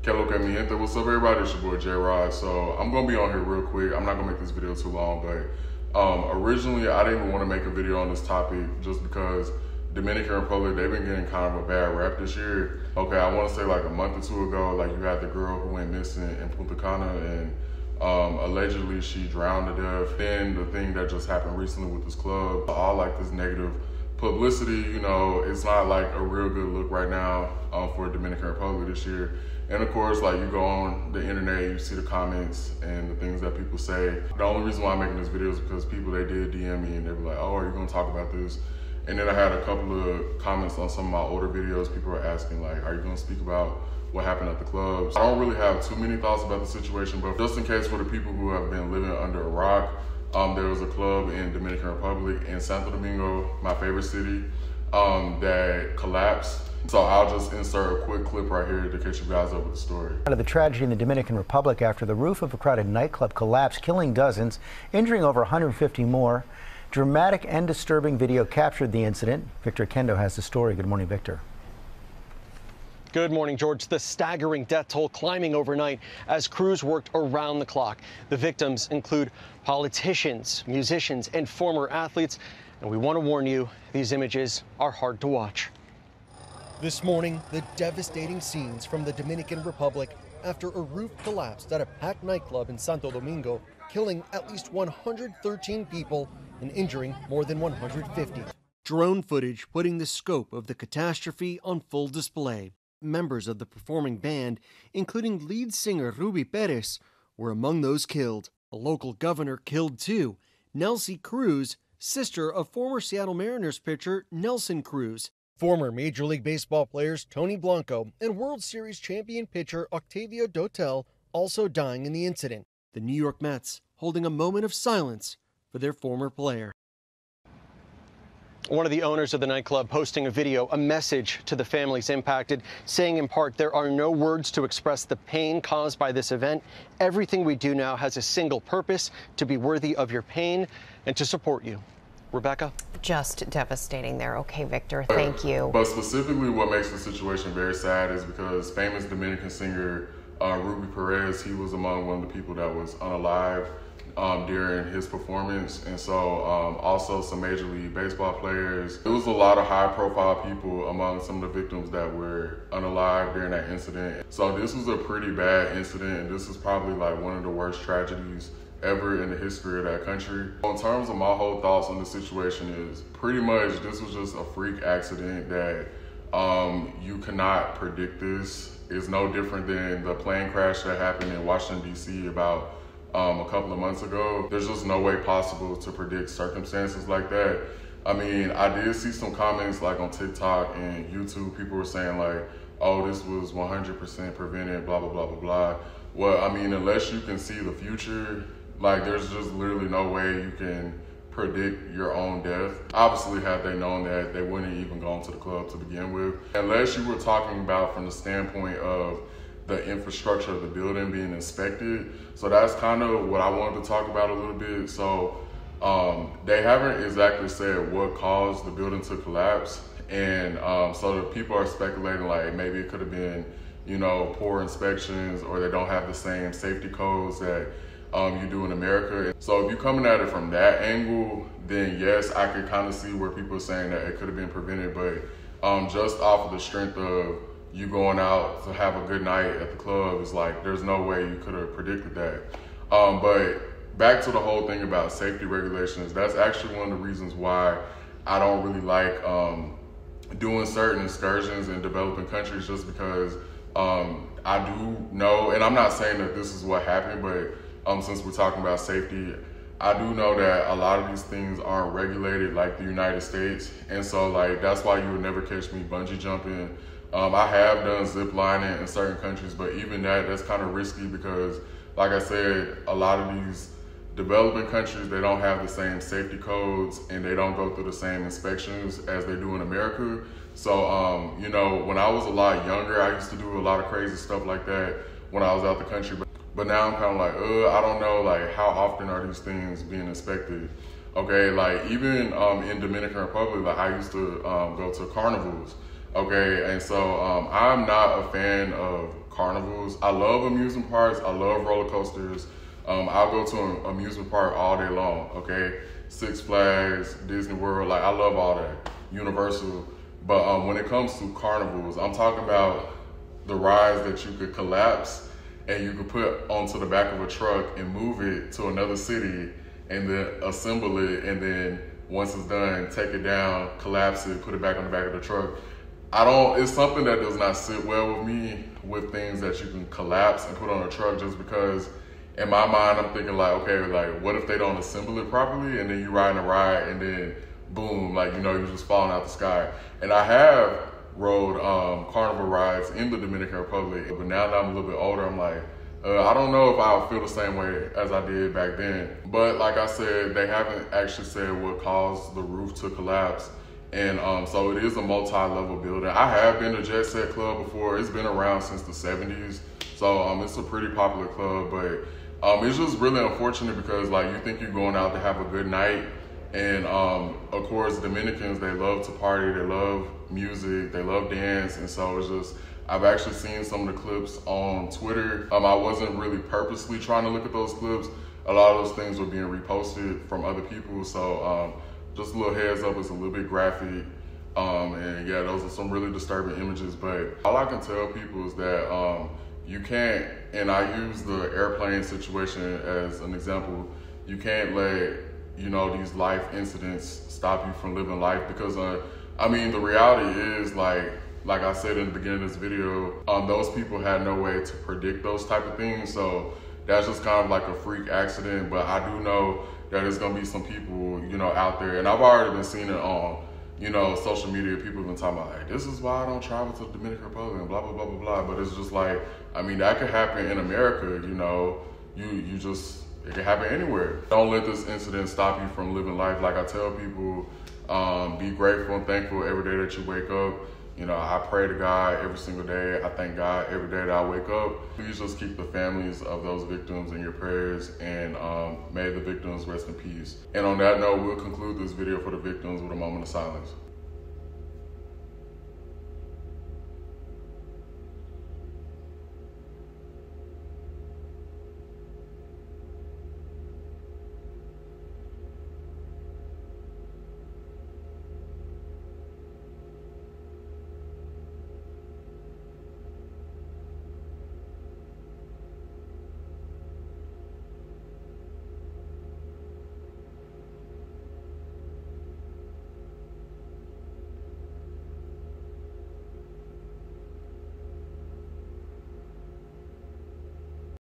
Que lo que mi gente, what's up everybody, it's your boy J-Rod. So I'm gonna be on here real quick. I'm not gonna make this video too long, but originally I didn't even want to make a video on this topic just because Dominican Republic, they've been getting kind of a bad rap this year. Okay, I want to say like a month or two ago, like you had the girl who went missing in Punta Cana and allegedly she drowned to death. Then the thing that just happened recently with this club, all like this negative publicity, you know, it's not like a real good look right now for Dominican Republic this year. And of course, like you go on the internet, you see the comments and the things that people say. The only reason why I'm making this video is because people, they did DM me and they were like, oh, are you gonna talk about this? And then I had a couple of comments on some of my older videos. People were asking like, are you gonna speak about what happened at the clubs? I don't really have too many thoughts about the situation, but just in case for the people who have been living under a rock, there was a club in Dominican Republic in Santo Domingo, my favorite city, that collapsed. So I'll just insert a quick clip right here to catch you guys up with the story. Out of the tragedy in the Dominican Republic after the roof of a crowded nightclub collapsed, killing dozens, injuring over 150 more. Dramatic and disturbing video captured the incident. Victor Kendo has the story. Good morning, Victor. Good morning, George. The staggering death toll climbing overnight as crews worked around the clock. The victims include politicians, musicians, and former athletes. And we want to warn you, these images are hard to watch. This morning, the devastating scenes from the Dominican Republic after a roof collapsed at a packed nightclub in Santo Domingo, killing at least 113 people and injuring more than 150. Drone footage putting the scope of the catastrophe on full display. Members of the performing band, including lead singer Ruby Perez, were among those killed. A local governor killed too, Nelcy Cruz, sister of former Seattle Mariners pitcher Nelson Cruz. Former Major League Baseball players Tony Blanco and World Series champion pitcher Octavio Dotel also dying in the incident. The New York Mets holding a moment of silence for their former player. One of the owners of the nightclub posting a video, a message to the families impacted, saying in part, there are no words to express the pain caused by this event. Everything we do now has a single purpose, to be worthy of your pain and to support you. Rebecca? Just devastating there. Okay, Victor, thank you. But specifically what makes the situation very sad is because famous Dominican singer Ruby Perez, he was among one of the people that was unalive during his performance. And so also some Major League Baseball players. It was a lot of high profile people among some of the victims that were unalive during that incident. So this was a pretty bad incident, and this is probably like one of the worst tragedies ever in the history of that country. In terms of my whole thoughts on the situation is pretty much this was just a freak accident that you cannot predict this. It's no different than the plane crash that happened in Washington, D.C. about a couple of months ago. There's just no way possible to predict circumstances like that. I mean, I did see some comments like on TikTok and YouTube, people were saying like, oh, this was 100% prevented, blah, blah, blah, blah, blah. Well, I mean, unless you can see the future, like there's just literally no way you can predict your own death. Obviously, had they known that, they wouldn't have even gone to the club to begin with. Unless you were talking about from the standpoint of the infrastructure of the building being inspected. So that's kind of what I wanted to talk about a little bit. So they haven't exactly said what caused the building to collapse. And so the people are speculating like maybe it could have been, you know, poor inspections, or they don't have the same safety codes that you do in America. So if you're coming at it from that angle, then yes, I could kind of see where people are saying that it could have been prevented, but just off of the strength of you going out to have a good night at the club, is like, there's no way you could have predicted that. But back to the whole thing about safety regulations, that's actually one of the reasons why I don't really like doing certain excursions in developing countries, just because I do know, and I'm not saying that this is what happened, but since we're talking about safety, I do know that a lot of these things aren't regulated like the United States. And so like, that's why you would never catch me bungee jumping. I have done zip lining in certain countries, but even that's kind of risky because like I said, a lot of these developing countries, they don't have the same safety codes and they don't go through the same inspections as they do in America. So, you know, when I was a lot younger, I used to do a lot of crazy stuff like that when I was out the country. But now I'm kind of like, I don't know, like how often are these things being inspected? Okay, like even in Dominican Republic, like I used to go to carnivals. Okay, and so I'm not a fan of carnivals. I love amusement parks. I love roller coasters. I'll go to an amusement park all day long, okay? Six Flags, Disney World, like I love all that. Universal. But when it comes to carnivals, I'm talking about the rides that you could collapse and you could put onto the back of a truck and move it to another city and then assemble it, and then once it's done, take it down, collapse it, put it back on the back of the truck. It's something that does not sit well with me with things that you can collapse and put on a truck, just because in my mind, I'm thinking like, okay, like what if they don't assemble it properly and then you riding a ride and then boom, like, you know, you're just falling out the sky. And I have rode carnival rides in the Dominican Republic, but now that I'm a little bit older, I'm like, I don't know if I'll feel the same way as I did back then. But like I said, they haven't actually said what caused the roof to collapse. And so it is a multi-level building. I have been to Jet Set Club before. It's been around since the 70s. So it's a pretty popular club, but it's just really unfortunate because like you think you're going out to have a good night. And of course, Dominicans, they love to party, they love music, they love dance. And so it's just, I've actually seen some of the clips on Twitter. I wasn't really purposely trying to look at those clips. A lot of those things were being reposted from other people. So just a little heads up, it's a little bit graphic. And yeah, those are some really disturbing images. But all I can tell people is that you can't, and I use the airplane situation as an example, you can't let, you know, these life incidents stop you from living life, because I mean, the reality is like I said in the beginning of this video, those people had no way to predict those type of things. So that's just kind of like a freak accident. But I do know that there's gonna be some people, you know, out there, and I've already been seeing it on, you know, social media. People have been talking about like, this is why I don't travel to the Dominican Republic and blah, blah, blah, blah, blah. But it's just like, I mean, that could happen in America, you know, it can happen anywhere. Don't let this incident stop you from living life. Like I tell people, be grateful and thankful every day that you wake up. You know, I pray to God every single day. I thank God every day that I wake up. Please just keep the families of those victims in your prayers, and may the victims rest in peace. And on that note, we'll conclude this video for the victims with a moment of silence.